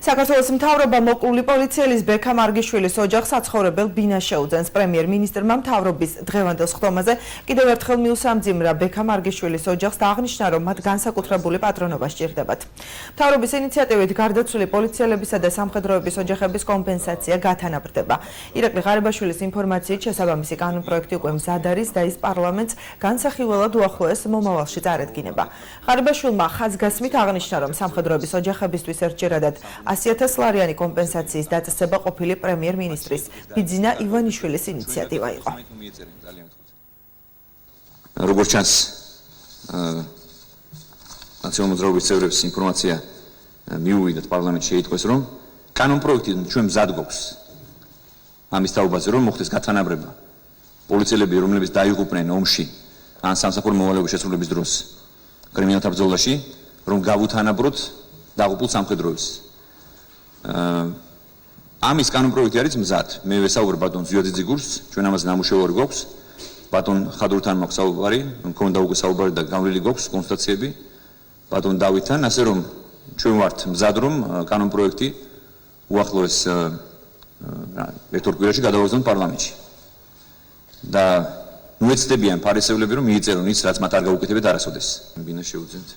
საქართველოს მთავრობა მოკლული პოლიციელის ბექა მარგიშვილის ოჯახს საცხოვრებელ ბინას შეუძენს. პრემიერ-მინისტრმა მთავრობის დღევანდელ სხდომაზე კიდევ ერთხელ მიუსამძიმრა ბექა მარგიშვილის ოჯახს და აღნიშნა, რომ მათ განსაკუთრებული პატრონობა სჭირდებათ. მთავრობის ინიციატივით გარდაცვლილი პოლიციელებისა და სამხედროების ოჯახების კომპენსაცია გათანაბრდება. ირაკლი ღარიბაშვილის ინფორმაციით შესაბამისი კანონპროექტი უკვე მზად არის და ის პარლამენტს განსახილველად უახლოეს მომავალში წარედგინება. ღარიბაშვილმა ხაზგასმით აღნიშნა, რომ სამხედროების ოჯახებისთვის ერთჯერადად 100,000 ლარიანი კომპენსაციის დაწესება ყოფილი პრემიერ-მინისტრის ბიძინა ივანიშვილის ინიციატივა იყო. როგორც ჩანს, ნაციონალური მოძრაობის წევრებს ინფორმაცია მიუვიდათ პარლამენტში შეიტყვეს, რომ კანონპროექტი ჩვენ მზად გვაქვს ამის თაობაზე, რომ მოხდეს გათანაბრება პოლიციელები, რომლებიც დაიღუპნენ ომში ან სამსახურო მოვალეობის შესრულების დროს კრიმინალთა ბრძოლაში, რომ გავუთანაბროთ დაღუპულ სამხედროებს. ამის კანონპროექტი არის მზად. მე ვესაუბრებ ბატონ ზვიად ძიგურს, ჩვენ ამაზე ნამუშევარი გვაქვს. ბატონ ხადურთან მაქვს საუბარი, მქონდა უკვე საუბარი და გავლილი გვაქვს კონსულტაციები ბატონ დავითთან, ასე რომ ჩვენ ვართ მზად, რომ კანონპროექტი უახლოეს ერთ-ორ კვირაში გადავაგზავნოთ პარლამენტში. და ნუ ეცდებიან ფარისევლები, რომ მიიწერონ ის, რაც მათ არ გაუკეთებიათ არასოდეს. ბინას შეუძენთ.